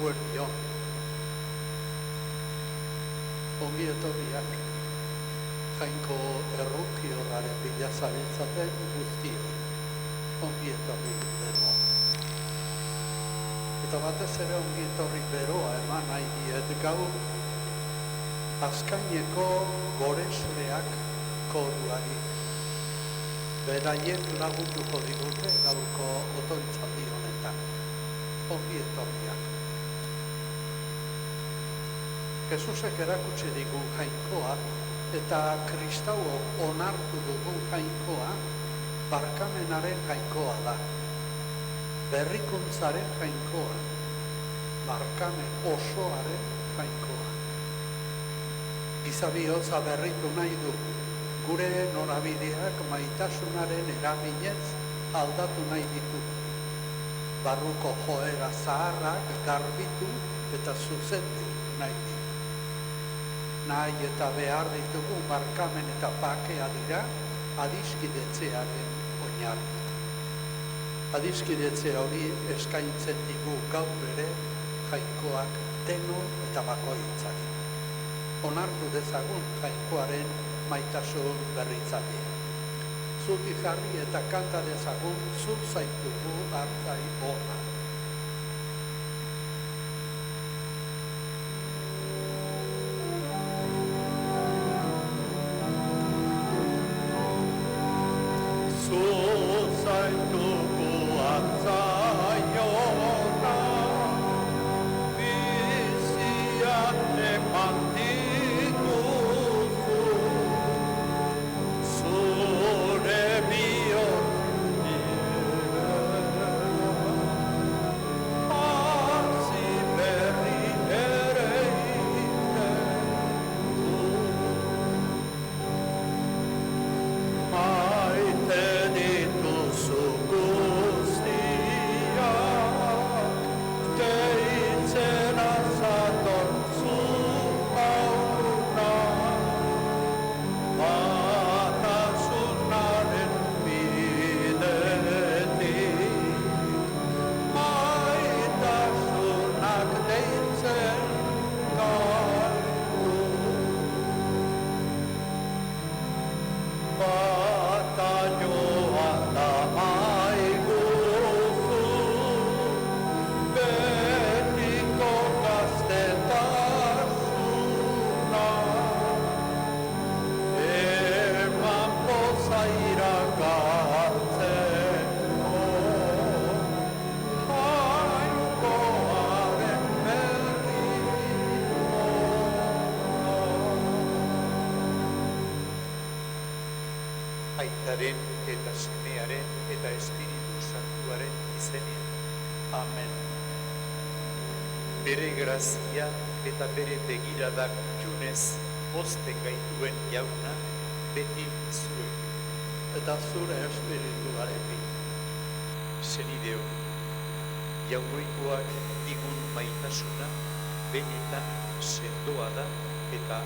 Eguerdion. Ongi etorriak Jainko Errukiorraren bila zabiltzaten guztioi. Ongi etorri beroa. Eta batez ere ongi etorri beroa eman nahi diet gaur Azkaineko goresleak koruari. Beraiek lagunduko digute gaurko otoitzaldi honetan. Ongi etorriak. Jesusek erakutsi digun jainkoa eta kristauok onartu dugun jainkoa barkamenaren jainkoa da. Berrikuntzaren jainkoa, barkamen osoaren jainkoa. Giza bihotza berritu nahi du, gure norabideak maitasunaren eraginez aldatu nahi ditu. Barruko joera zaharrak garbitu eta zuzendu nahi ditu. Nahi eta behar ditugu barkamen eta bakea dira adiskidetzearen oinarri. Adiskidetzea hori eskaintzen digu gaur ere jainkoak denok eta bakoitzari. Onartu dezagun jainkoaren maitasun berritzaileak. Zutik jarri eta kanta dezagun zuk zaitugu hartzai ona. Zuk zaitugu hartzai ona, biziak eman diguzu, zure bihotz hazi berri ere egiten du. Maite dituzu guztiak, deitzen azator zu aurruna, batasunaren bidetik, maitasunak deitzen gaitu. Bata joan da maiguzu, betiko gaztetasuna, eman poza iragartzeko, jainkoaren berri Aitaren eta Semearen eta Espiritu Santuaren izenean. Amen. Bere grazia eta bere begirada kutxunez pozten gaituen jauna beti zuek. Eta zure espirituarekin. Senideo, jaungoikoak digun maitasuna benetan sendoa da eta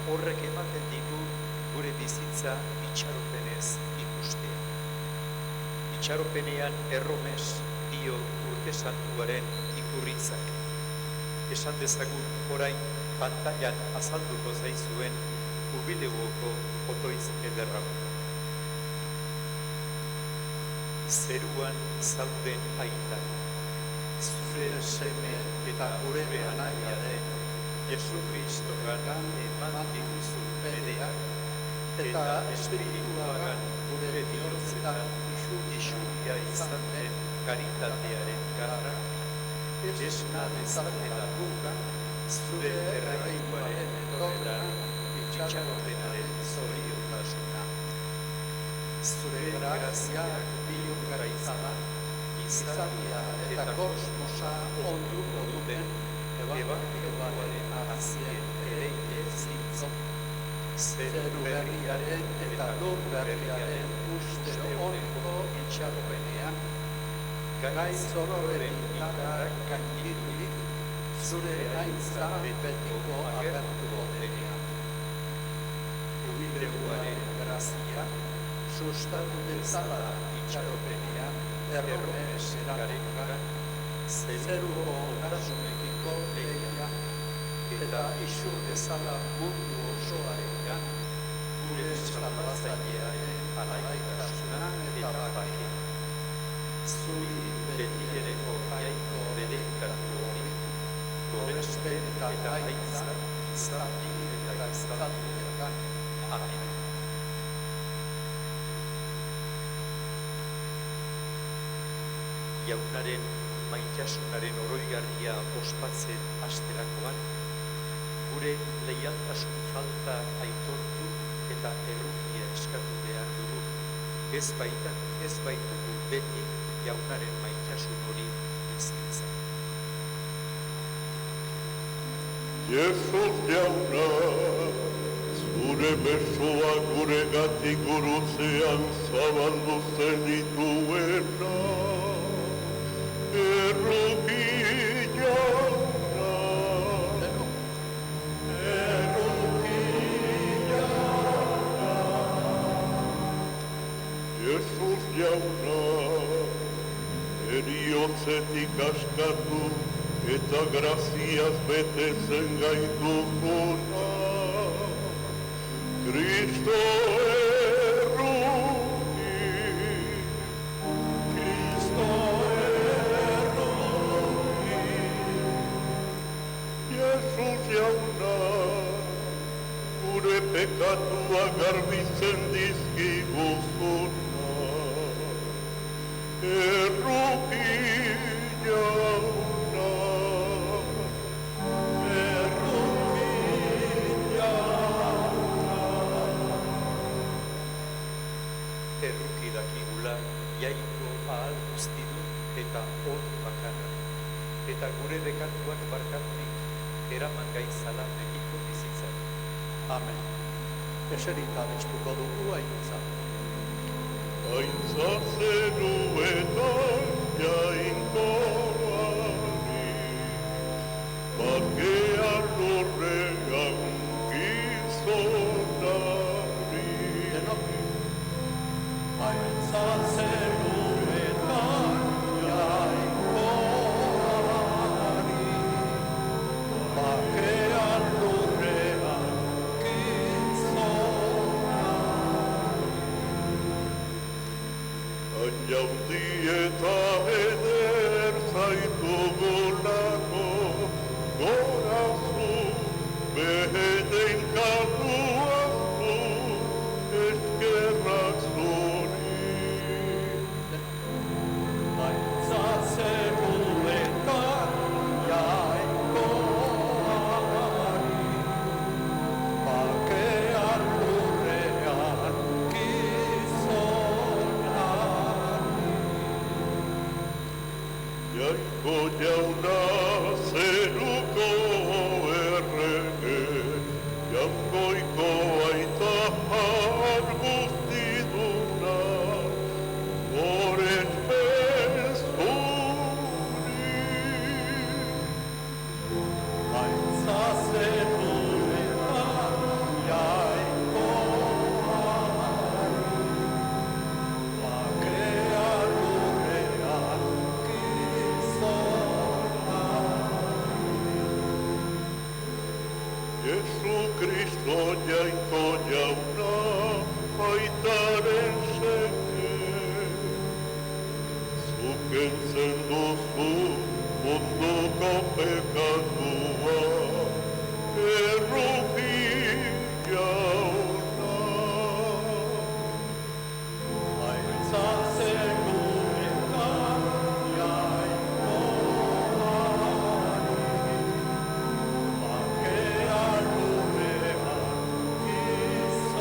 horrek ematen digu gure bizitza itxaropenez ikustea. Itxaropenean erromes dio urte santuaren ikurritzak. Esan dezagun orain pantailan azalduko zaizuen jubileuoko otoitz ederra. Zeruan zauden aita, zure seme eta gure anaia den, Jesu Kristogan eman diguzu bereak, eta espirituagan gure bihotzetan isuria izan den karitatearen garra, esna dezatela guga, zure erreguaren etorreran itxaropenaren zoriotasuna. Zure graziak bilunga izana, izatea eta kosmosa onduko duten ebangelioaren azien ereile zintzo. Zeru berriaren eta lur berriaren uste honeko itxaropenean, gai zororen indarrak gaindirurik, zure aintza betiko agertuko denean. Jubileuaren grazia, sustatu dezala itxaropenean, erromes erarengan, zeruko otasunekiko leia, eta isu bezala mundu osoarengan, gure salbatzailearen alaitasuna eta bakia. Zuri betireko jaiko bedekatu hori, gorespen eta gaitza, izaldi eta izaldiagan. Amen. Jaunaren maitasunaren oroigarria ospatzen hasterakoan, gure leialtasun falta aitortu eta errukia eskatu behar dugu. Ez baitugu beti jaunaren maitasun hori bizitzan. Jesus jauna, zure besoa guregatik gurutzean zabaldu zenituena. Erruki jauna, erruki jauna. Jesus jauna, eriotzetik askatu eta graziaz betetzen gaituzuna. Kristo erruki, Kristo erruki. Jesus jauna, gure pekatua garbitzen dizkiguzuna. Erruki jauna, erruki jauna. Erruki dakigula jaiko ahal guztidun eta hor bakarra, eta gure bekatuak barkaturik eraman gaizala begiko bizitzan. Amen. Eserita bestuko dugu aintza. Aintza zeruetan jainkoari, bakea lurrean gizonari. Denok. Aintza zeruetan jainkoari, bakea lurrean Jaudi eta eder zaitugulako, gorazu, behedein katuaztu, eskerrak zuri. Aintza zeruetan jainkoari, bakea lurrean Jainko jauna zeruko errege, jangoiko aita arguztiduna, oren bezuri. Aintza zeruetan jainkoari, bakea lurrean Jesu Kristo jainko jauna, aitaren seke. Zukentzen duzu munduko pekatua, erruki jauna. Aintza zeruetan jainkoari, bakea lurrean gizonari.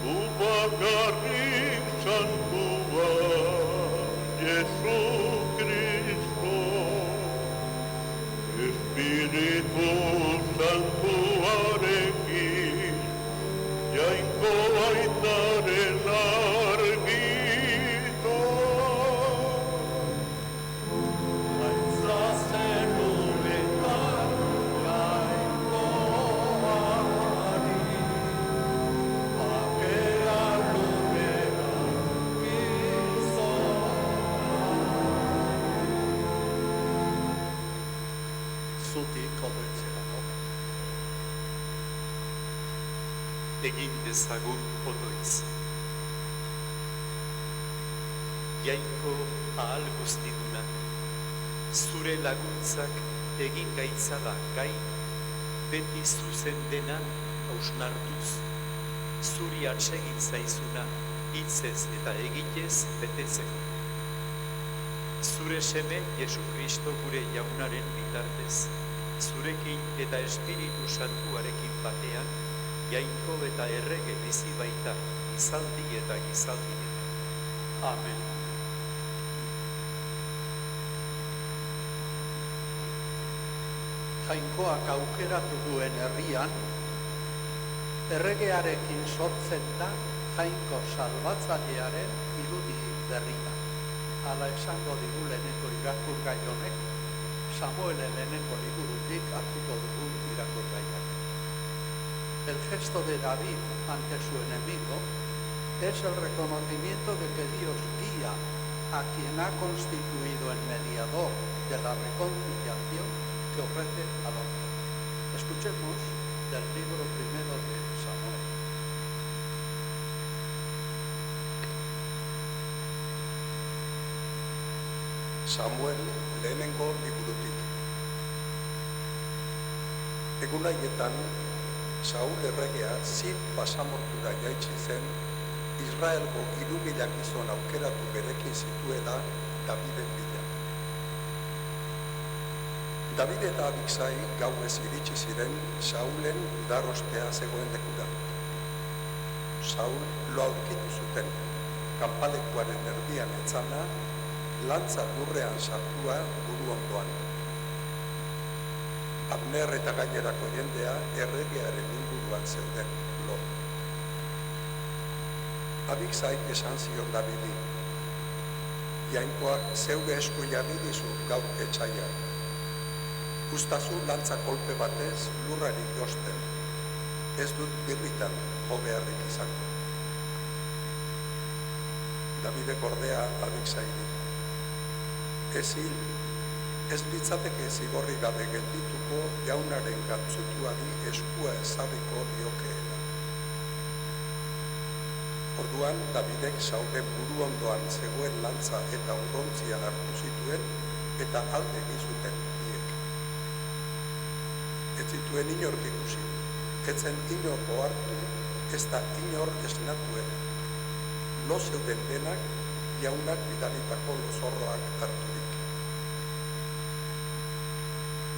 Zu bakarrik santua, Jesu Kristo, Espiritu Santuarekin, jainko aitaren argita. Aintza zeruetan jainkoari, bakea lurrean gizonari. zutik hobetzeko. Egin dezagun otoitz. Jainko ahal guztiduna, zure laguntzak egin gaitzala gai, beti zuzen dena hausnartuz, zuri atsegin zaizuna hitzez eta egitez betetzeko. Zure seme Jesu Kristo gure jaunaren bitartez, zurekin eta Espiritu Santuarekin batean, jainko eta errege bizi baita, gizaldi eta gizaldietan. Amen. Jainkoak aukeratu duen herrian, erregearekin sortzen da jainko salbatzailearen irudi berria. Hala esango digu lehenengo irakurgai honek, Samuelen lehenengo liburutik hartuko dugu irakurgaiak. El gesto de David ante su enemigo es el reconocimiento de que Dios guía a quien ha constituido en mediador de la reconciliación que ofrece al hombre. Escuchemos del libro primero de Samuel. Samuel lehenengo liburutik. Egun haietan, Saul erregea Zif basamortura jaitsi zen, Israelgo 3.000 gizon aukeratu berekin zituela Daviden bila. David eta Abixai gauez iritsi ziren Saulen udarrostea zegoen lekura. Saul lo aurkitu zuten, kanpalekuaren erdian etzana, lantza lurrean sartua buru ondoan. Abner eta gainerako jendea erregearen inguruan zeuden lo. Abixai esan zion Davidi, jainkoak zeure esku jarri dizu gaur etxaia. Gustazu lantza kolpe batez lurrari josten, ez dut birritan jo beharrik izango. Davidek ordea Abixairi, ez hil, ez litzateke zigorri gabe geldituko jaunaren gantzutuari eskua ezarriko liokeela. Orduan Davidek Saulen buru ondoan zegoen lantza eta urrontzia hartu zituen eta alde egizuten biek. Ez zituen inork ikusi, etzen inor ohartu, ez da inor esnatu ere. Lo zeuden denak jaunak bidalitako lozorroak harturik.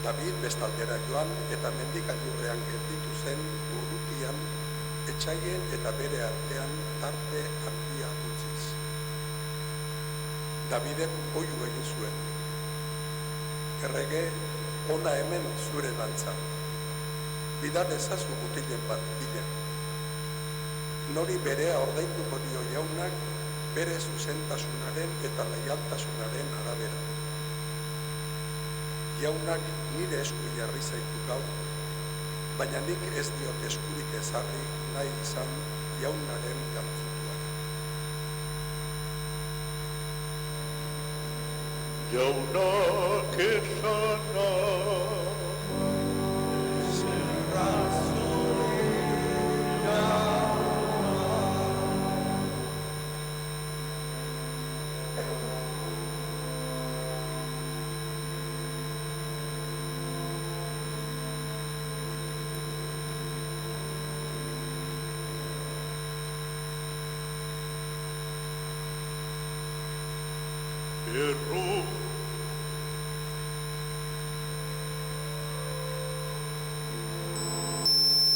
David bestaldera joan eta mendikailurrean gelditu zen urrutian, etxaien eta bere artean tarte handia utziz. Davidek oihu egin zuen. Errege, ona hemen zure lantza. Bidal ezazu mutilen bat bila. Nori berea ordainduko dio jaunak bere zuzentasunaren eta leialtasunaren arabera. Jaunak nire esku jarri zaitu gaur, baina nik ez diot eskurik ezarri nahi izan jaunaren gantzutuak. Jaunak esana,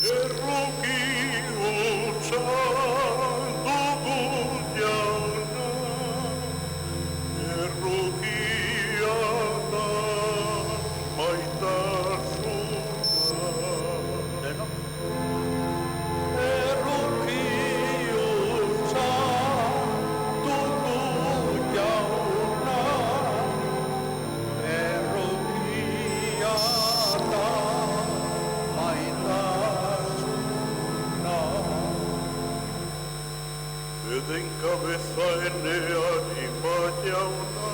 erruki utxan dugu jauna, errukia da maitasuna. Erruki utxan dugu jauna, errukia da den cabeza enean ima jauna,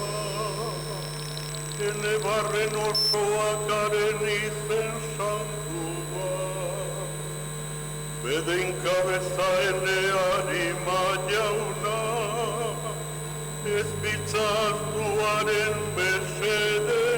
elebarren osoakaren izen santua, beden kabeza eneari jauna, ez bitzaztuaren mesedea.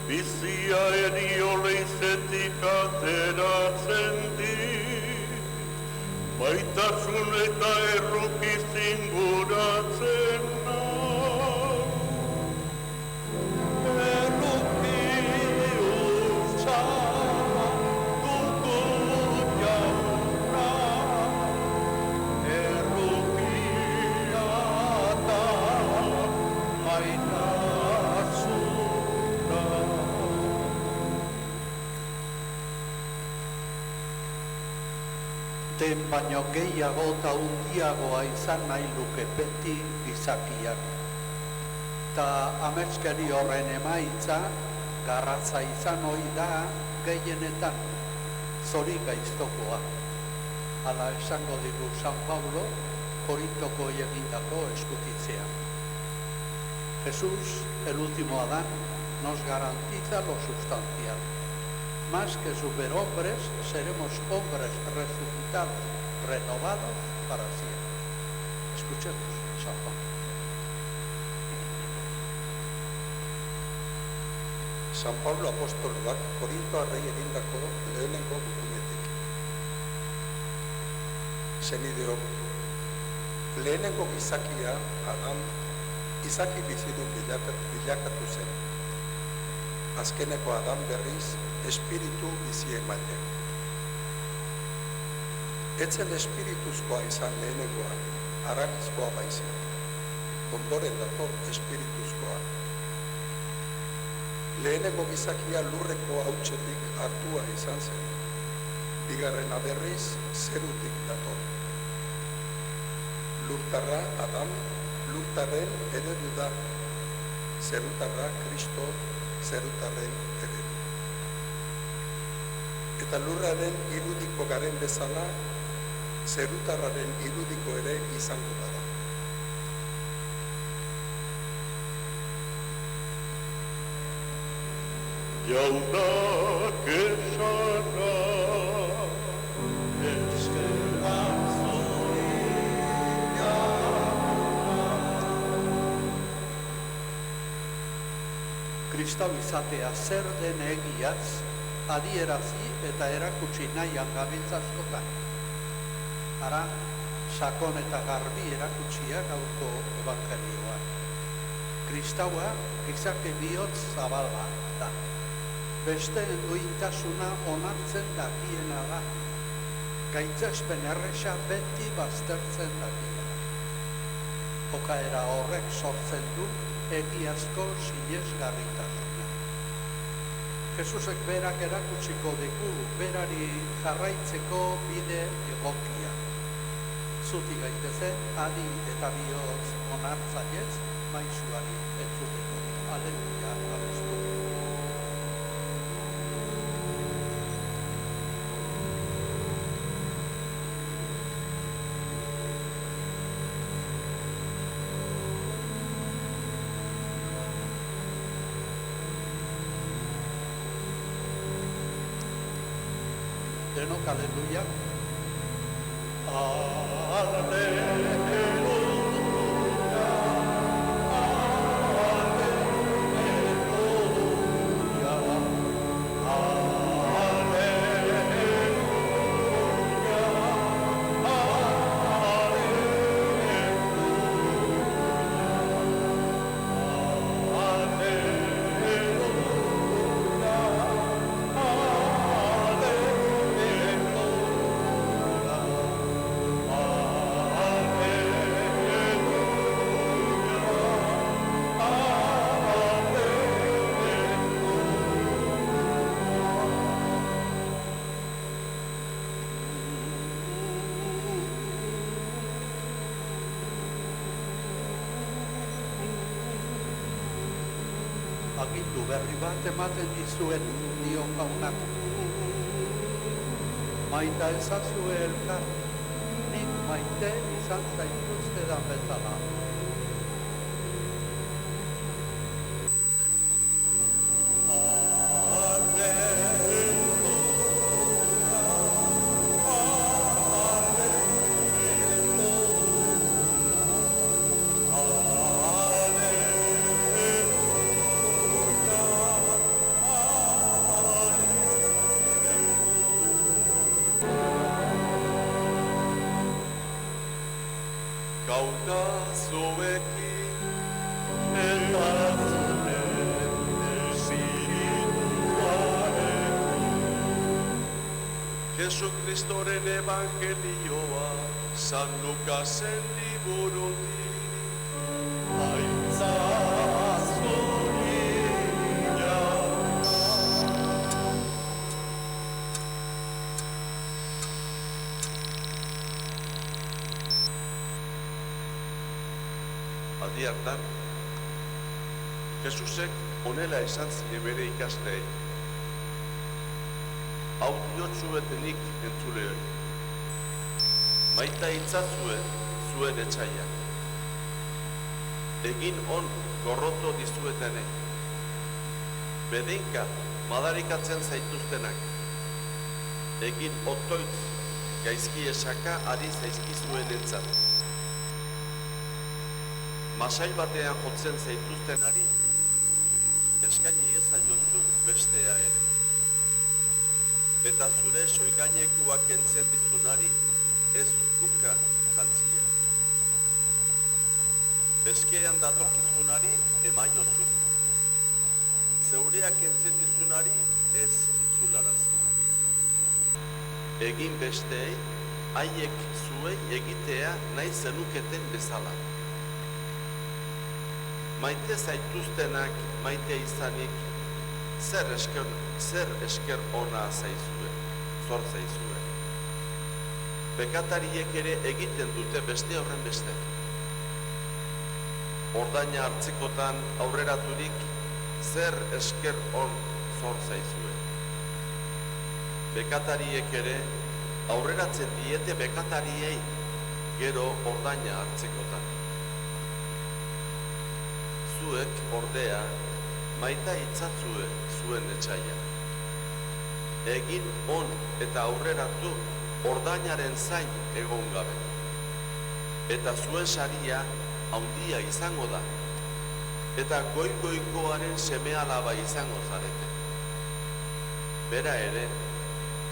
Bizia erioleizetik ateratzen dit, baitasun eta erruki zinguratzen nau. Erruki utza dugu jauna, errukia da maitasuna. Den baino gehiago eta handiagoa izan nahi luke beti gizakiak. Ta ametskeri horren emaitza garratza izan ohi da gehienetan zori gaiztokoa. Hala esango digu San Paulo Korintoko egindako eskutitzean. Jesús, el último Adán, nos garantiza lo sustancial. Más que superhombres, seremos hombres resucitados, renovados para siempre. Escuchemos San Juan. San Pablo apostoluak Korintoarrei egindako lehenengo gutunetik. Senideok, lehenengo gizakia, Adam, izaki bizidun bilakatu zen. Azkeneko Adam berriz, espiritu bizi emaile. Etzen espirituzkoa izan lehenengoa, haragizkoa baizik. Ondoren dator espirituzkoa. Lehenengo gizakia lurreko hautsetik hartua izan zen. Bigarrena berriz, zerutik dator. Lurtarra Adam, lurtarren eredu da. Zerutarra Kristo, zerutarren eredu. Eta lurraren irudiko garen bezala, zerutarraren irudiko ere izango da. Jaunak esana, eskerrak zoria. Kristau izatea zer den egiaz, adierazi eta erakutsi nahian gabiltza askotan. Ara, sakon eta garbi erakutsia gaurko evangelioan. Kristaua gizake bihotz zabala da. Besteen duintasuna onartzen dakiena da. Gaitzespen erresa beti baztertzen dakiena. Jokaera horrek sortzen du egiazko sinesgarritasuna. Jesusek berak erakutsiko digu berari jarraitzeko bide egokia. Zuti gaitezen, adi eta bihotz onartzaiez, maisuari entzuteko. Aleluia, abestu. Denok, aleluia. agindu berri bat ematen dizuen dio jaunak. Maita ezazue elkar, nik maite izan zaituztedan bezala. Gauta zuekin eta zure espirituarekin. Jesucristoren evangelioa San Lukasen liburutik. Aitza zurina. Aldi hartan, Jesusek honela esan zien bere ikasleei. Hau diotsuetenik entzuleoi. Maita itzazue zuen etxaiak. Egin on gorroto dizuetenek. Bedeinka madarikatzen zaituztenak. Egin otoitz gaizki esaka ari zaizkizuen entzat. Masail batean jotzen zaituztenari, eskaini ezaiozu bestea ere. Eta zure soingainekuak kentzen dizunari, ez uka jantzia. Eskean datorkizunari emaiozu. Zeureak kentzen dizunari, ez itzularazi. Egin besteei, haiek zuei egitea nahi zenuketen bezala. Maite zaituztenak maite izanik, zer esker ona zaizue, zor zaizue. Bekatariek ere egiten dute beste horren beste. Ordaina hartzekotan aurreraturik, zer esker on zor zaizue. Bekatariek ere aurreratzen diete bekatariei gero ordaina hartzekotan. Zuek ordea maita itzatzue zuen etxaia. Egin on eta aurreratu ordainaren zain egon gabe. Eta zuen saria handia izango da. Eta goikoaren seme-alaba izango zarete. Bera ere,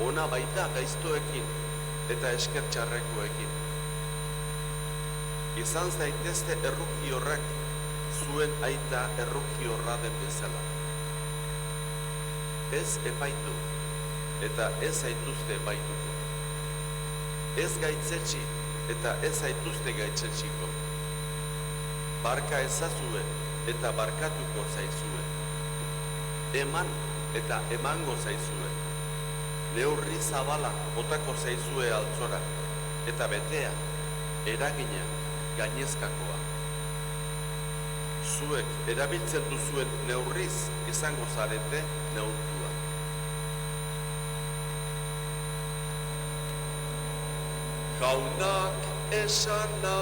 ona baita gaiztoekin eta eskertxarrekoekin. Izan zaitezte errukiorrak zuen aita errukiorra den bezala. Ez epaitu eta ez zaituzte epaituko. Ez gaitzetsi eta ez zaituzte gaitzetxiko. Barka ezazue eta barkatuko zaizue. Eman eta emango zaizue. Neurri zabala botako zaizue altzora, eta betea, eragina, gainezkakoa. Zuek erabiltzen duzuen neurriz izango zarete neurtuak. Jaunak esana,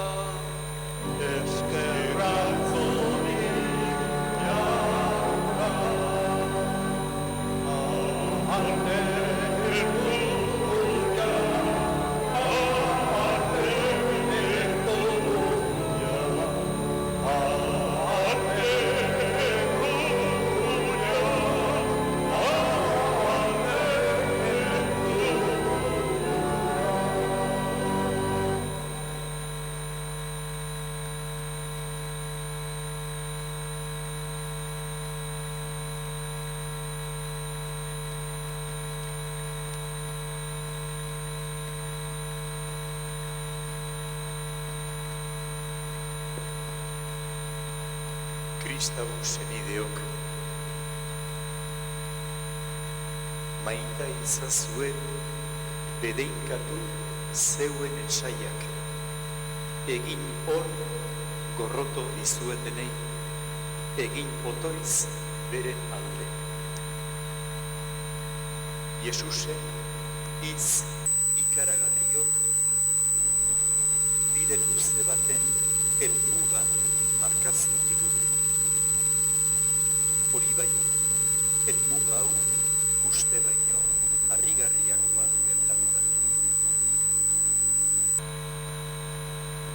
Eskerrak zurina. Kristau senideok, maita izazue bedeinkatu zeuen etxaiak, egin on gorroto dizuetenei, egin otoiz beren alde. Jesusen hitz ikaragarriok bide luze baten helmuga markatzen digute. Hori bai, helmuga hau uste baino harrigarriagoa gertatu da.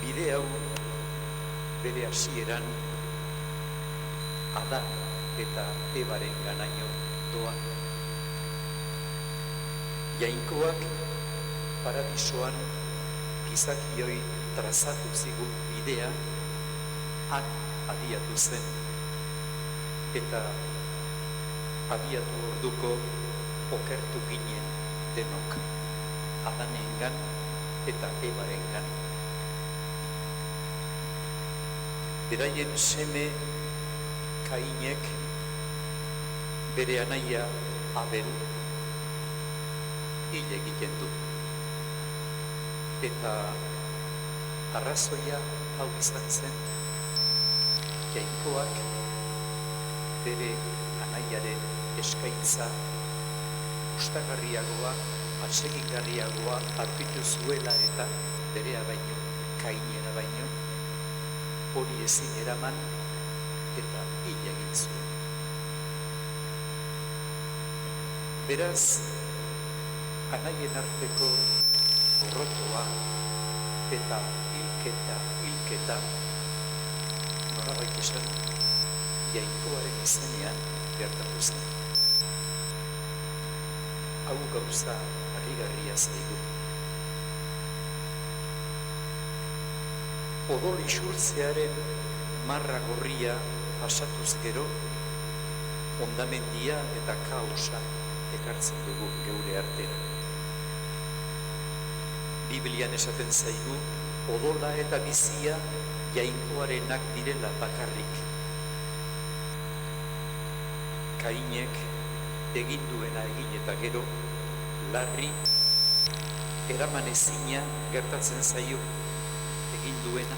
Bide hau bere hasieran Adan eta Ebaren ganaino doa. Jainkoak paradisoan gizakioi trazatu zigun bidea han abiatu zen. Eta abiatu orduko okertu ginen denok, Adanengan eta Ebarengan. Beraien seme Kainek bere anaia Abel hil egiten du. Eta arrazoia hau izan zen, Jainkoak bere anaiaren eskaintza gustagarriagoa, atsegingarriagoa aurkitu zuela eta berea baino, Kainera baino, hori ezin eraman eta hil egin zuen. Beraz, anaien arteko gorrotoa eta hilketa, nolabait esan, Jainkoaren izenean gertatu zen. Hau gauza harrigarria zaigu. Odol isurtzearen marra gorria pasatuz gero, hondamendia eta kaosa ekartzen dugu geure artera. Biblian esaten zaigu, odola eta bizia Jainkoarenak direla bakarrik. Kainek egin duena egin eta gero, larri, eraman ezina gertatzen zaio egin duena.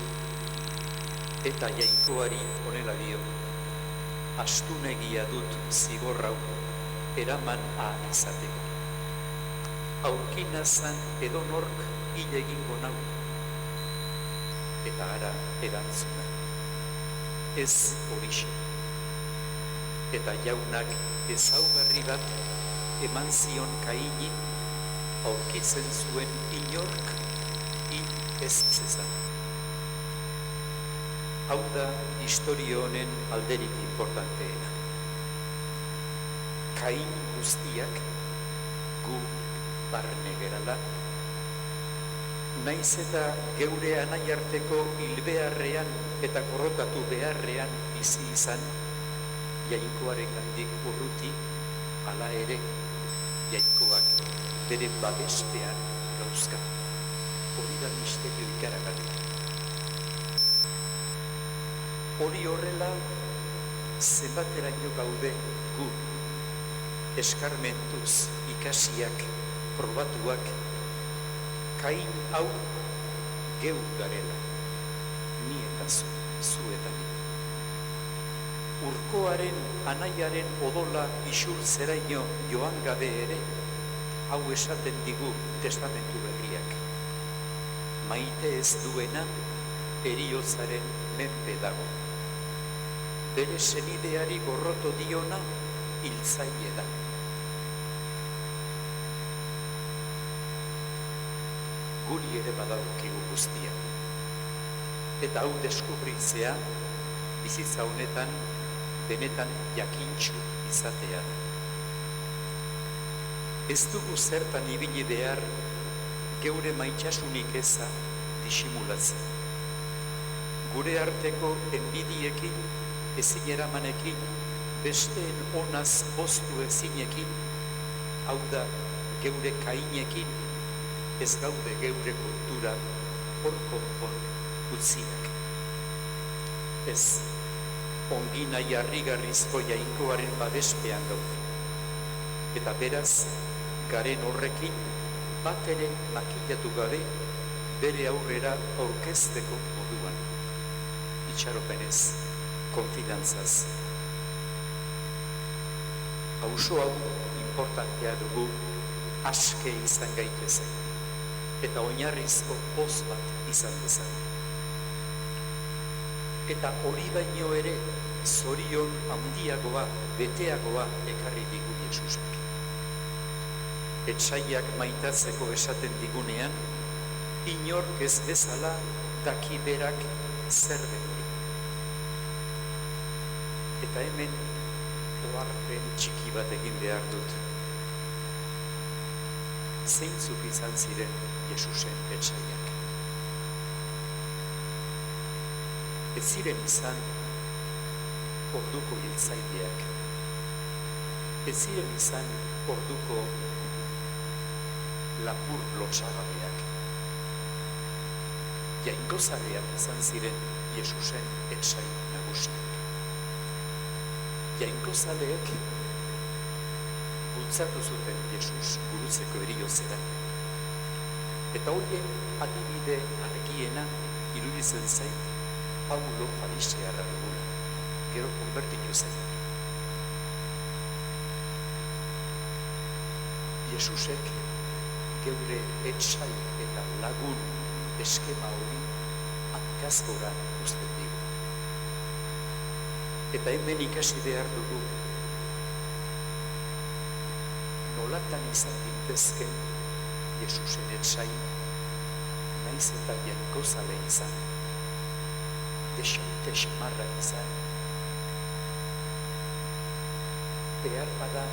Eta Jainkoari honela dio, astunegia dut zigor hau eraman ahal izateko. Aurkina zan edonork hil egingo nau. Eta ara erantzuna. Ez horixe. Eta jaunak ezaugarri bat eman zion Kaini, aurkitzen zuen inork hil ez zezan. Hau da historio honen alderik importanteena. Kain guztiak gu barne gerala, naiz eta geure anaiarteko hilbeharrean eta gorrotatu beharrean bizi izan, Jainkoarengandik urruti, hala ere, Jainkoak bere babespean gauzka. Hori da misterio ikaragarria. Hori horrela, zenbateraino gaude gu, eskarmentuz ikasiak, probatuak, Kain hau geu garela, ni eta zu eta ni. Urkoaren anaiaren odola isurtzeraino joan gabe ere, hau esaten digu testamentu berriak. Maite ez duena, heriotzaren menpe dago. Bere senideari gorroto diona hiltzaile da. Guri ere badaukigu guztia. Eta hau deskubritzea bizitza honetan benetan jakintsu izatea da. Ez dugu zertan ibili behar geure maitxasunik eza disimulatzen. Gure arteko enbidiekin, ezin eramanekin, besteen onaz boztu ezinekin, hau da geure Kainekin, ez gaude geure kultura hor konpon utziak. Ez, ongina harrigarrizko Jainkoaren babespean gaude. Eta beraz, garen horrekin, bat ere makillatu gabe, bere aurrera aurkezteko moduan. Itxaropenez, konfidantzaz. Pauso hau importantea dugu aske izan gaitezen, eta oinarrizko poz bat izan dezan. Eta hori baino ere zorion handiagoa, beteagoa ekarri digu Jesusak. Etsaiak maitatzeko esaten digunean, inork ez bezala daki berak zer den hori. Eta hemen oharpen txiki bat egin behar dut. Zeintzuk izan ziren Jesusen etsaiak. Ez ziren izan orduko hiltzaileak. Ez ziren izan orduko lapur lotsagabeak. Jainkozaleak izan ziren Jesusen etsai nagusiak. Jainkozaleek bultzatu zuten Jesus gurutzeko eriozera. Eta horien adibide argiena iruditzen zait Paulo farisearra dugula, gero konbertitu zen. Jesusek geure etsai eta lagun eskema hori hankazgora uzten digu. Eta hemen ikasi behar dugu nolatan izan gintezken Jesusen etsai, naiz eta jainkozale izan, desente xamarra izan. Behar bada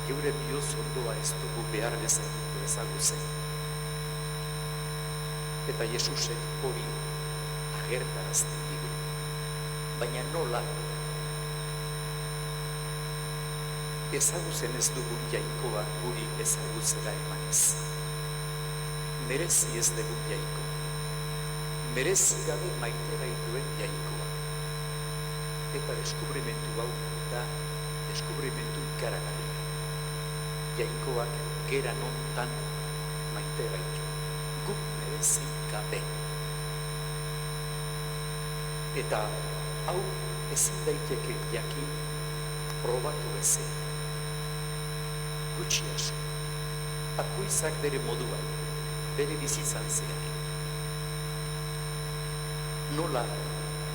geure bioz ondoa ez dugu behar bezagutu ezagutzen. Eta Jesusek hori agertarazten digu. Baina nola? Ezagutzen ez dugun jainkoa guri ezagutzera emanez. Merezi ez dugun jainko. Merezi gabe maite gaituen jainkoa. Eta deskubrimentu hau da deskubrimentu ikaragarria. Jainkoak gera nontan maite gaitu. Guk merezi gabe. Eta hau ezin daiteke jakin probatu ezin. Gutxi asko, bakoitzak bere moduan, bere bizitzan zehar. Nola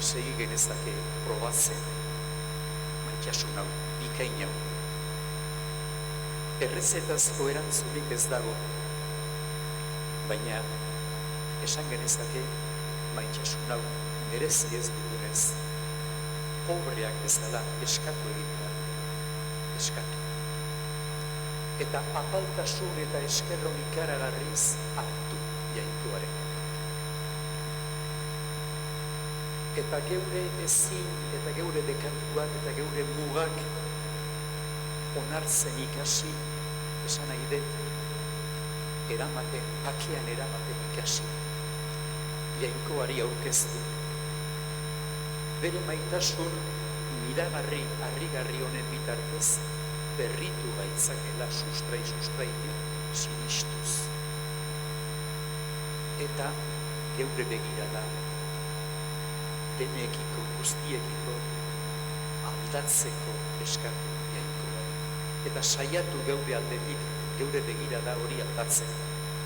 segi genezake probatzen maitasun hau, bikain hau. Errezetazko erantzunik ez dago, baina esan genezake maitasun hau merezi ez dugunez, pobreak bezala eskatu egitea, eskatu. Eta apaltasun eta eskerron ikaragarriz hartu jainkoaren. Eta geure ezin, eta geure dekatuak, eta geure mugak onartzen ikasi, esan nahi dut, eramaten, akean eramaten ikasi, jainkoari aurkeztu. Bere maitasun miragarri, harrigarri honen bitartez, berritu gaitzakela sustrai-sustraitik sinistuz. Eta geure begirada denekiko, guztiekiko aldatzeko eskatu jainkoa. Eta saiatu geure aldetik, geure begirada hori aldatzen.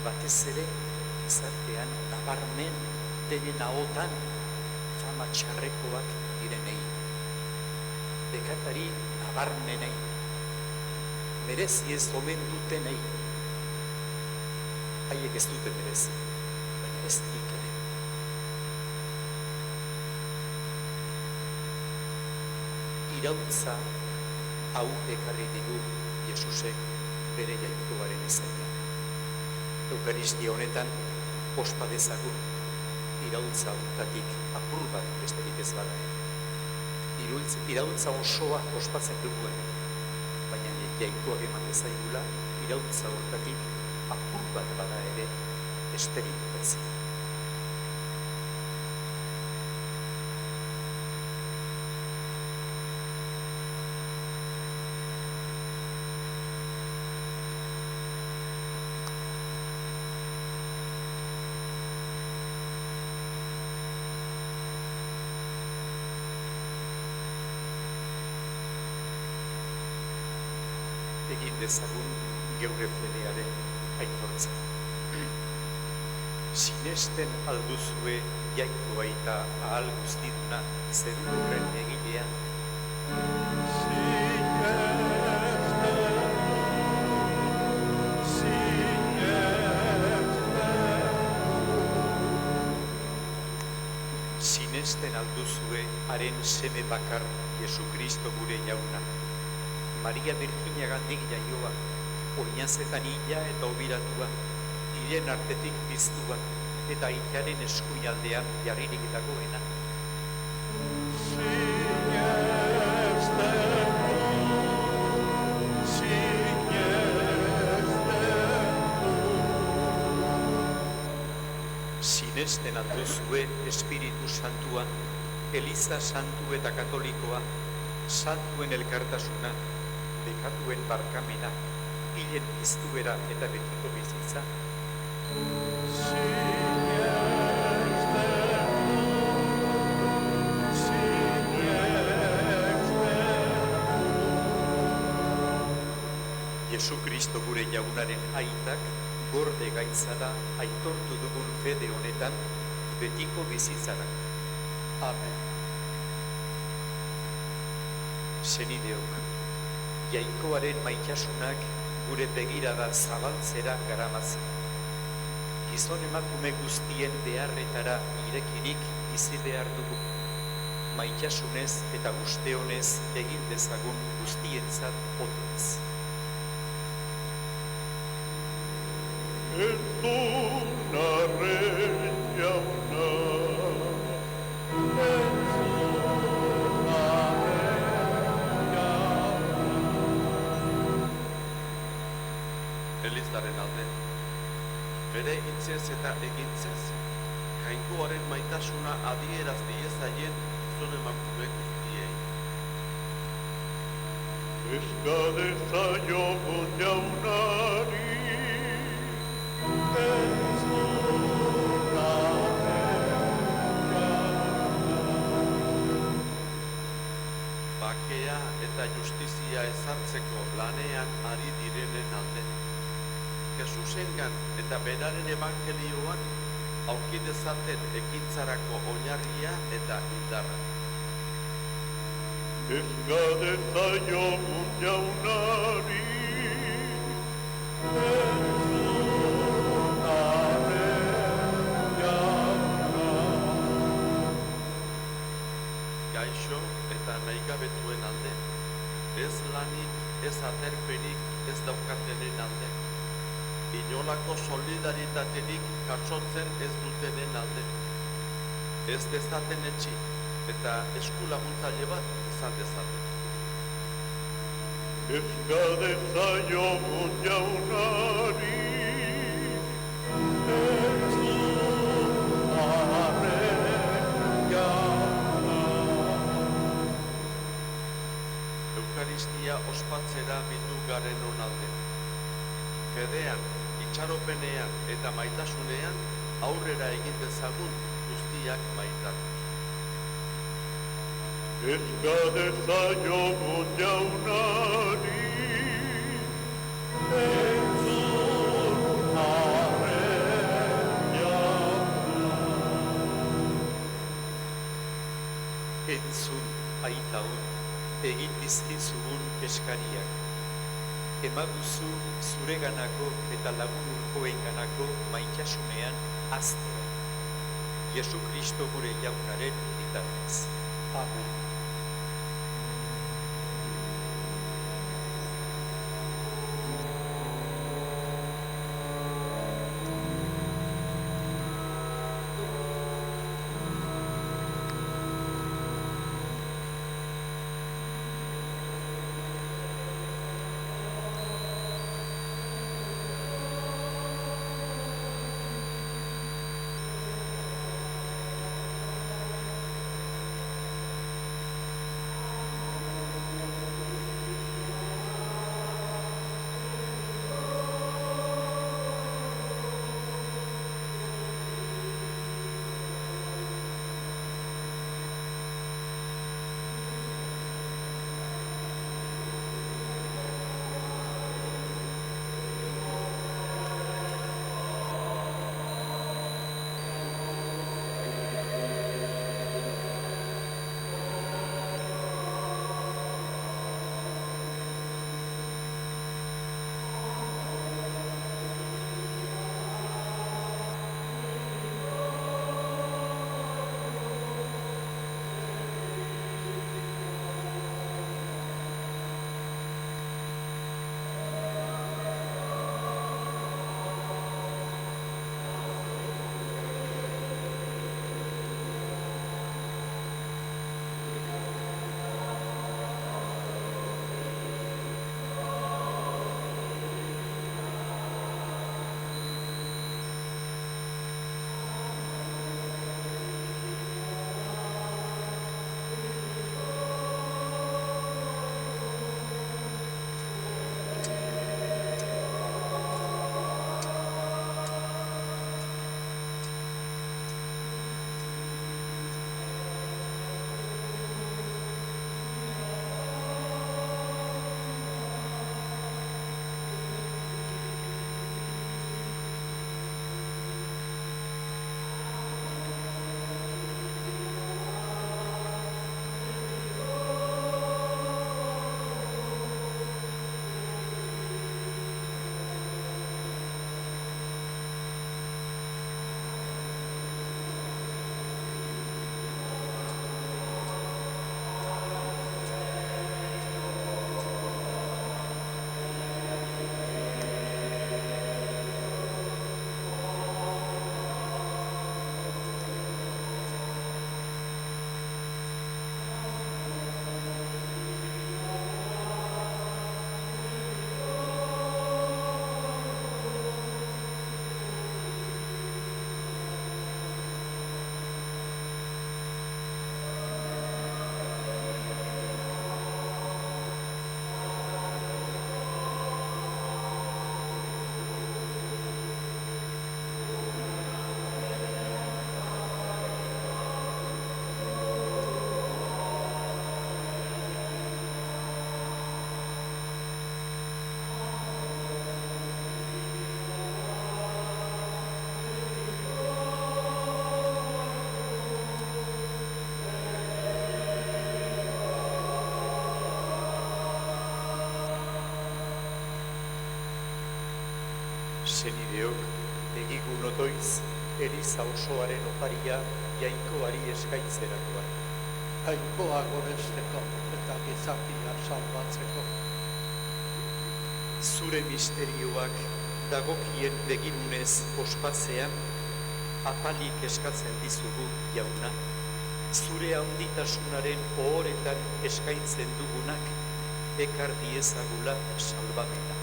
Batez ere, izartean nabarmen denen ahotan fama txarrekoak direnei. Bekatari nabarmenei. Merezi ez omen dutenei. Haiek ez dute merezi, baina ez nik ere. Irautza hau ekarri digu Jesusek bere jainkoaren izaina. Eukaristia honetan ospa dezagun irautza honetatik apur bat besterik ez bada. Irautza osoa ospatzen dugu hemen. Baina jainkoak eman dezaigula, irautza horretatik apur bat bada ere esperitu betzia. egin dezagun geure fedearen aitortza. Sinesten alduzue jaiko aita ahal guztiduna zeru horren egilea. Sinesten alduzue haren seme bakar Jesu Kristo gure jauna. Maria Virginia gandik jaioa, oinazetan ila eta obiratua, hilen artetik biztua, eta itaren eskuinaldean jarririk dagoena. Sinesten alduzue Espiritu Santua, Eliza Santu eta Katolikoa, santuen elkartasuna, bekatuen barkamena, hilen piztuera eta betiko bizitza. Jesu Kristo gure jaunaren aitak, gorde gaitzada aitortu dugun fede honetan betiko bizitzara. Amen. Senideok, jainkoaren maitasunak gure begirada zabaltzera garamazi. Gizon emakume guztien beharretara irekirik bizi behar dugu. Maitasunez eta uste honez egin dezagun guztientzat otoez. Entzunarren jauna, Elizaren alde, bere egintzez eta egintzez, jainkoaren maitasuna adieraz diezaien gizon emakume guztiei. eska dezaiogun jaunari, Bakea eta justizia ezartzeko lanean ari direnen alde. Jesusengan eta beraren evangelioan aurki dezaten ekintzarako oinarria eta indarra. eska dezaiogun jaunari, Gaixo eta nahigabetuen alde, ez lanik, ez aterperik, ez daukatenen alde, inolako solidaritaterik jasotzen ez dutenen alde, ez dezaten etxi eta eskulaguntzaile bat izan dezaten. eska dezaiogun jaunari, Eukaristia ospatzera bildu garen onalde. Fedean, itxaropenean eta maitasunean aurrera egin dezagun guztiak maitatu. eska dezaiogun jaunari, Entzun aitaun, egin dizkizugun eskariak. Emaguzu zureganako eta lagun urkoenganako maitasunean aztea. Jesu Kristo gure jaunaren bitartez. Amen. Senideok, egigun otoiz, Eliza osoaren oparia jainkoari eskaintzerakoan. Jainkoa goresteko eta gizakia salbatzeko. Zure misterioak dagokien beginunez ospatzean, apalik eskatzen dizugu, jauna. Zure handitasunaren ohoretan eskaintzen dugunak, ekar diezagula salbamena.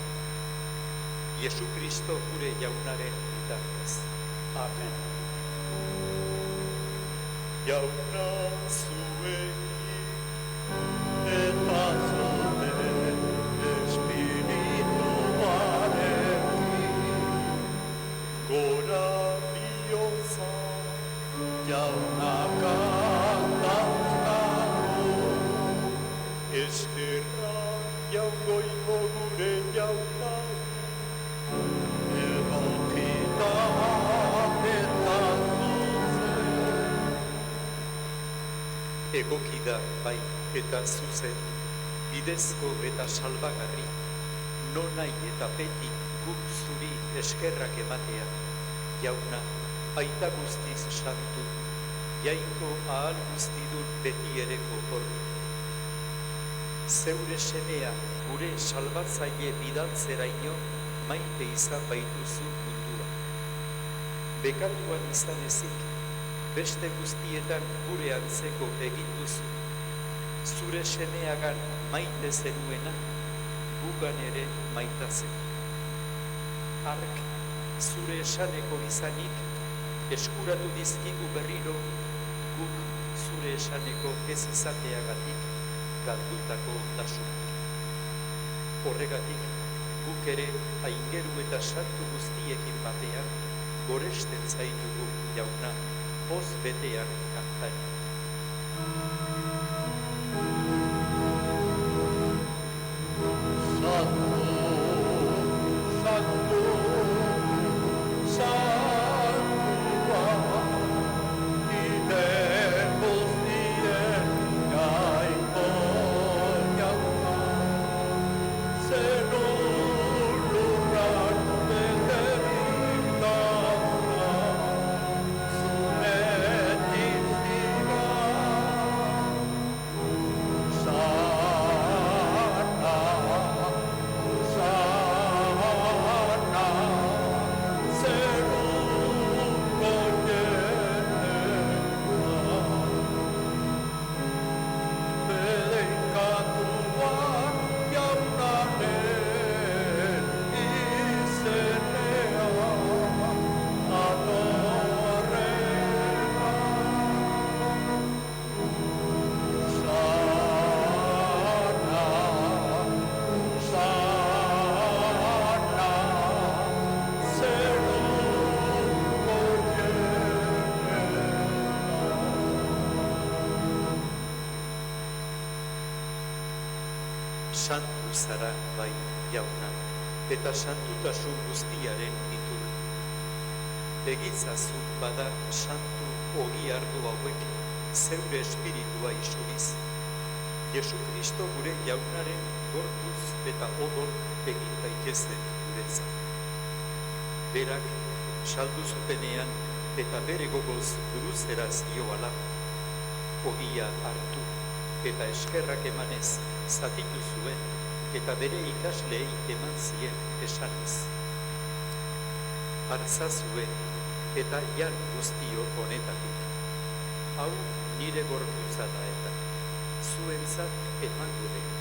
Jesu Kristo gure jaunaren bitartez. Amen. Jauna zuei Eta zure espirituarekin gora bihotza jauna kantatzkagu. eskerra jaungoiko gure jaunari Egokita eta zuzen. Egokida bai eta zuzen, bidezko eta salbagarri, nonai eta beti guk zuri eskerrak ematea, jauna, aita guztiz santu, jainko ahal guztidun beti ereko horri. Zeure semea gure salbatzaile bidaltzeraino maite izan baituzu mundua. Bekatuan izan ezik, beste guztietan gure antzeko egin duzu. Zure semeagan maite zenuena, gugan ere maitazen. Ark, zure esaneko izanik, eskuratu dizkigu berriro, guk zure esaneko ez izateagatik galdutako ondasunak. Horregatik, guk ere aingeru eta santu guztiekin batean, goresten zaitugu, jauna, poz betean kantari. Santu zara bai, jauna, eta santutasun guztiaren itur. Egitzazu bada santu ogi ardu hauek zeure espiritua isuriz. Jesu Kristo gure jaunaren gorputz eta odol egin daitezen guretzat. Berak saldu zutenean eta bere gogoz buruzera zioala, ogia hartu eta eskerrak emanez zatitu zuen eta bere ikasleei eman zien esanez. Hartzazue eta jan guztio honetatik. Hau nire gorputza da eta zuentzat emango den.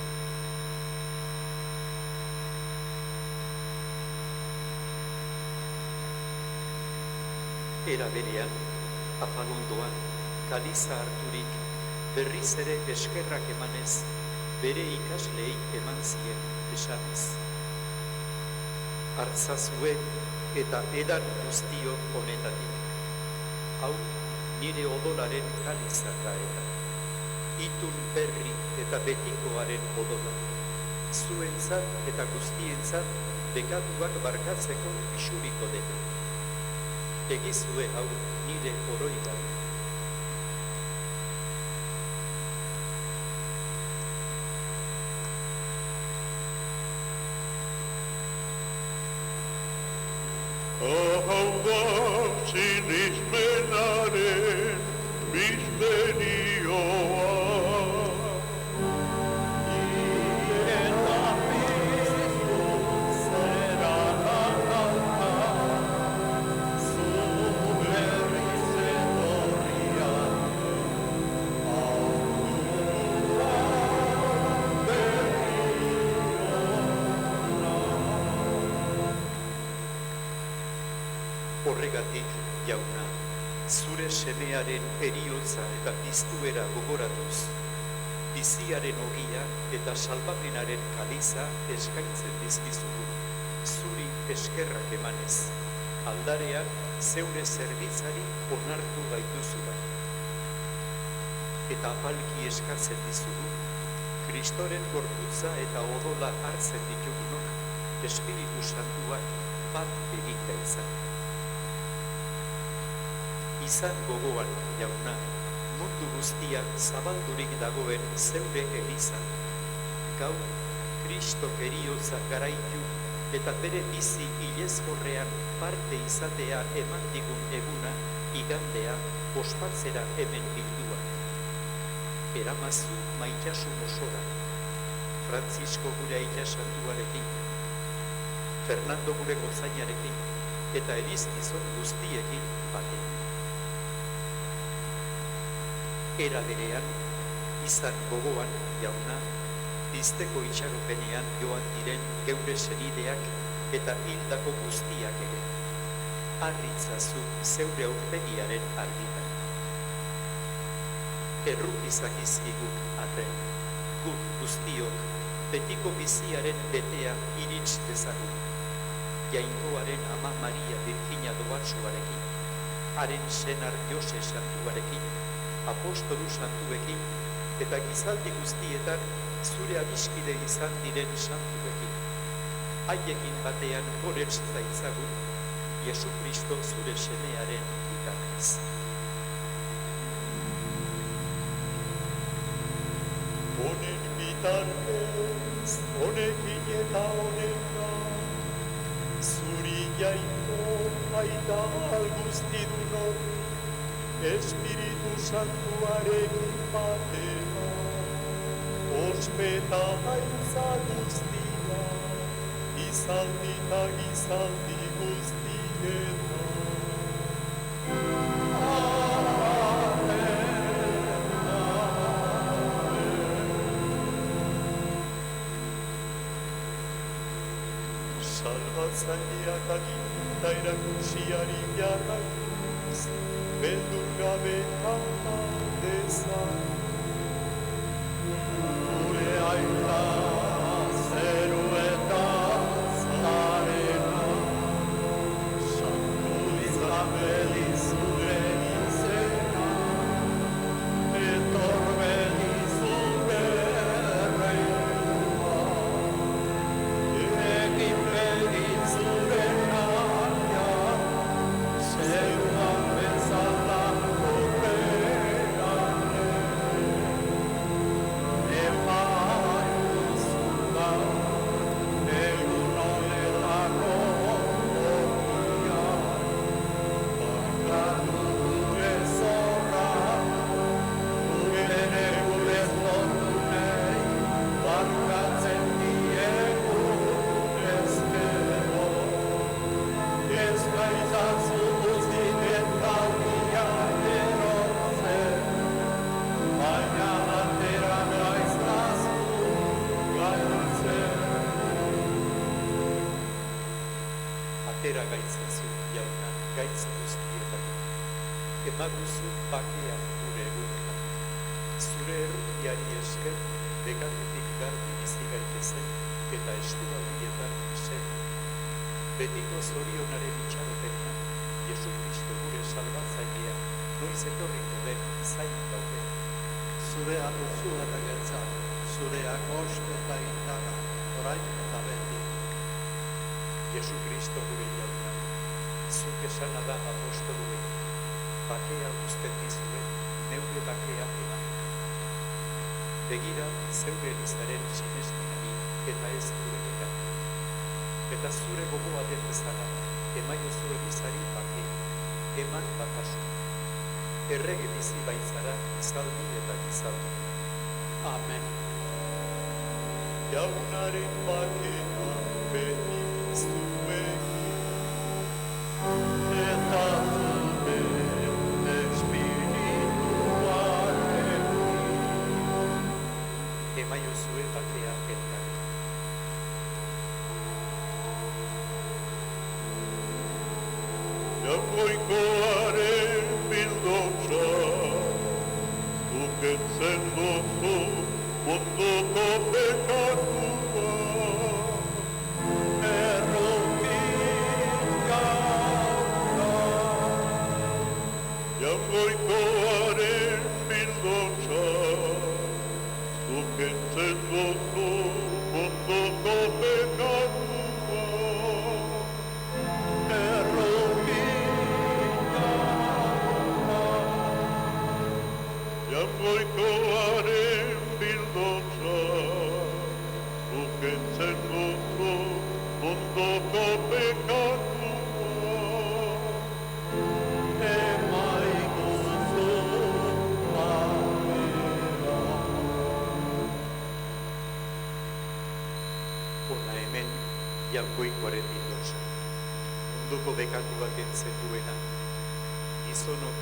Era berean, afalondoan, kaliza harturik, berriz ere eskerrak emanez, bere ikasleei eman zien esanez. Hartzazue eta edan guztio honetatik. Hau nire odolaren kaliza da eta. Itun berri eta betikoaren odola. Zuentzat eta guztientzat bekatuak barkatzeko isuriko dena. Egizue hau nire oroitan. Hau da sinismenaren misterioa. Horregatik, jauna, zure semearen heriotza eta piztuera gogoratuz, biziaren ogia eta salbapenaren kaliza eskaintzen dizkizugu, zuri eskerrak emanez, aldarean zeure zerbitzari onartu gaituzula. Eta apalki eskatzen dizugu, Kristoren gorputza eta odola hartzen ditugunok, Espiritu Santuak bat egika izan. Izan gogoan, jauna, mundu guztiak zabaldurik dagoen zeure elizan. Gaur, Kristok heriotza garaitu eta bere bizi ilezkorrean parte izatea eman digun eguna, igandea, ospatzera hemen bildua. Eramazu maitasun osora, Frantzisko gure aita santuarekin, Fernando gure gozainarekin eta elizkizon guztiekin batean. Era berean, izan gogoan, jauna, bizteko itxaropenean joan diren geure senideak eta hildako guztiak ere. Arritzazu zeure aurpegiaren argitan. Errukizak izkigu arren, guk guztiok betiko biziaren betea irits dezagun. Jainkoaren ama Maria Virginia doatsuarekin, haren senar Jose santuarekin, apostolu santuekin eta gizaldi guztietan zure adiskide izan diren santuekin. Haiekin batean gorez zaitzagun, Jesu Kristo zure semearen bitartez. Honen bitartez, honekin eta honetan, zuri jainko aita guztidunok, Espiritu Santuarekin batera, ospeta haitza guztia, gizaldi eta gizaldi guztietan. Salbatzaileak aginta erakusiari jarraituz, beldur gabe kanta dezan. Gure aita zeru eta zarena, santu izabeli zure izena, etorbeli zure reina, egin beli zure naia, zeruan bezala Atera gaitzazu, jauna, gaitz guztietan. Emaguzu bakea gure egunetan. Zure errutiari esker, begatetik garbi bizi gaitezen eta estualdietan zen. Betiko zorionaren itxaropenean, Jesu Kristo gure salbatzailea, noiz etorriko den zain daude. Zurea duzu erregetza, zurea gost eta indaga, orain eta beti. Jesu Kristo gure jauna, zuk esana da apostoluei, bakea uzten dizuen, neure bakea eman. Begira zeure elizaren sinesmenari eta ez gure egan. Eta zure gogoa den bezala, emaiozu elizari bake, eman bakasun. Errege bizi baitzara zaldi eta gizaldi. Amen. Jaunaren bakea beti zuekin, Eta zure espirituarekin. emaiozue bakea elkarri. Jaungoikoaren bildotza, zuketzen duzu munduko pekatua. Errotik gauna. Jaungoikoaren bildotza, zuketzen duzu munduko pekatua. Jaungoikoaren bildotza, zuketzen duzu munduko pekatua. Emaiguzu bakea. Hona hemen jaungoikoaren bildotza. Munduko bekatuak kentzen duena, gizonok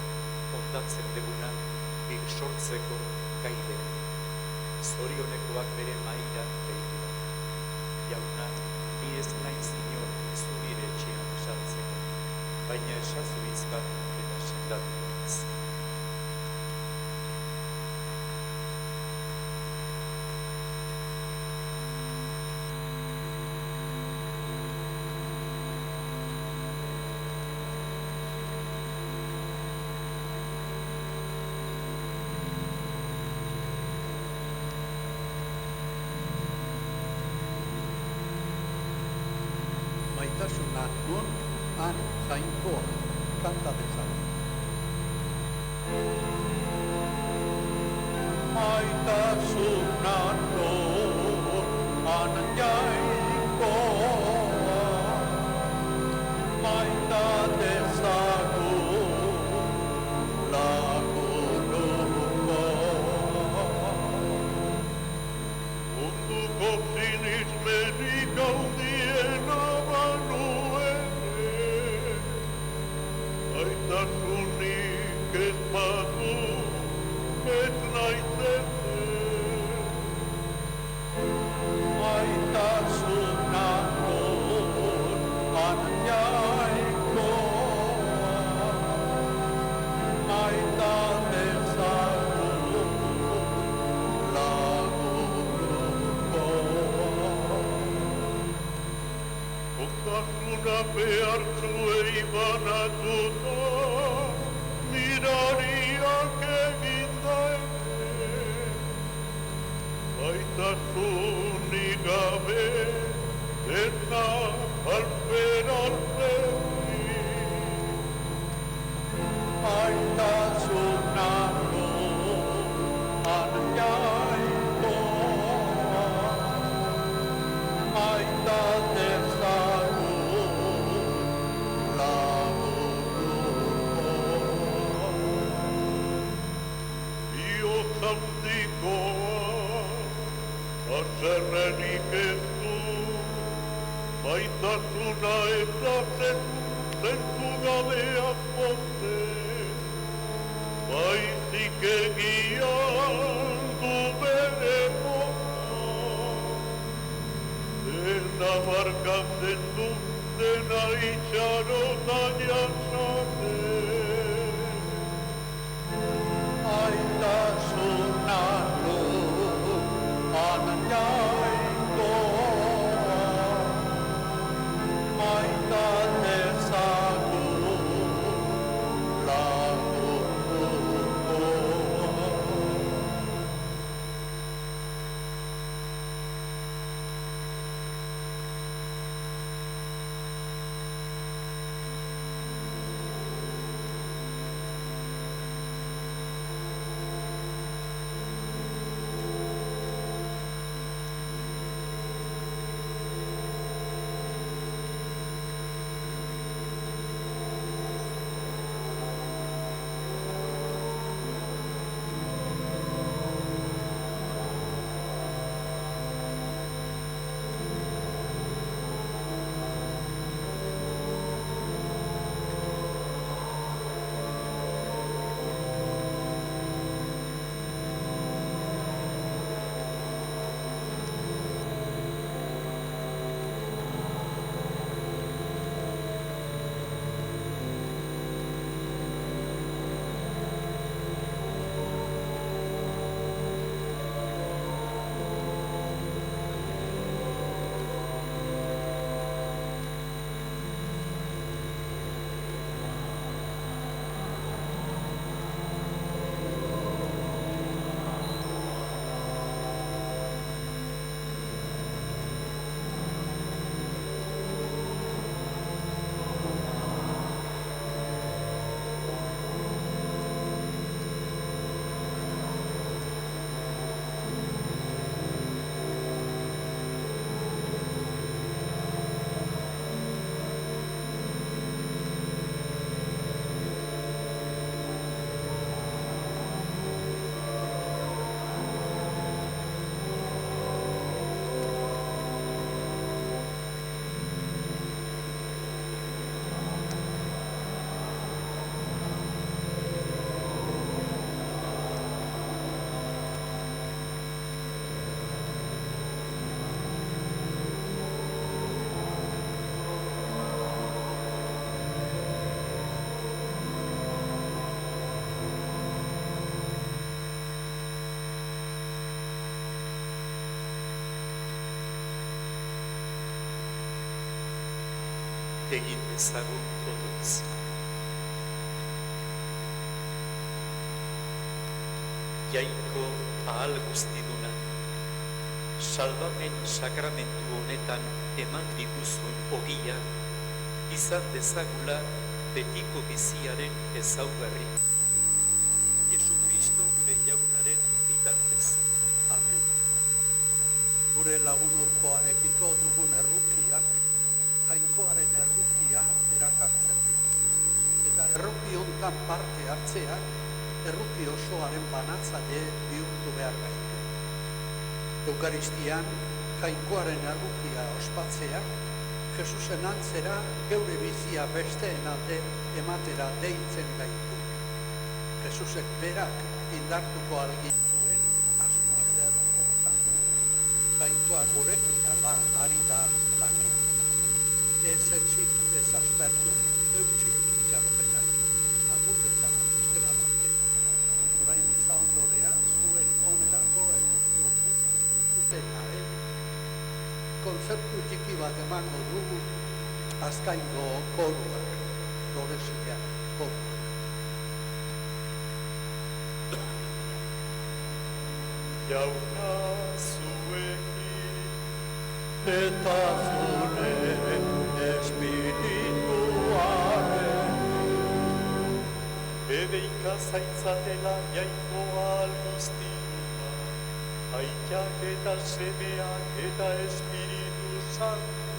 ondatzen deguna, bir sortzeko gaidea. Zorionekoak bere maira behitura. Jauna, ni ez naiz inor zurire etxean sartzeko, baina esazu izbat eta sendatu ez. Maitasuna nun, han jainkoa, kanta dezagun. Maitasuna nun, han jainkoa, maita dezagun lagunuko. Munduko sinismenik handiena banuene, aitasunik ez badu ez naizete. Maitasuna nun, han jainkoa, maita dezagun lagunuko. Ondasuna behar zuei banatuta, mirariak egindaene. Baitasunik gabe, dena alper alperik. Maitasuna nun, han jainkoa, maita dezagun lagunuko. Biozaldikoa, azerrenik ez du, maitasuna ez da zentu gabeak poten, baizik egian du bere mota, dena markatzen du, dena itxarotan jasaten. Maitasuna nun, han jainkoa, maita dezagun lagunuko. egin dezagun otoitz. Jainko ahal guztiduna, salbamen sakramentu honetan eman diguzun ogia, izan dezagula betiko biziaren ezaugarri. Jesu Kristo gure jaunaren bitartez. Amen. Gure lagun urkoarekiko dugun errukiak, jainkoaren errukia erakartzen ditu. Eta erruki hontan parte hartzeak, erruki osoaren banatzaile bihurtu behar gaitu. Eukaristian, jainkoaren errukia ospatzeak, Jesusen antzera geure bizia besteen alde ematera deitzen gaitu. Jesusek berak indartuko algintuen asmo eder hortan. Jainkoa gurekin ari da lanin. Ez etxik, ez aspertu, eutxik itxaropenak. Agur eta beste bat arte. Orain eza ondorean zuen onerako utenaren kontzertu txiki bat emango dugu azkaingo koruak, Loreziak koruak. Jauna zuekin Eta zure espirituaren edeika zaitzatela jainko alguztia, aitak eta semeak eta Espiritu Santu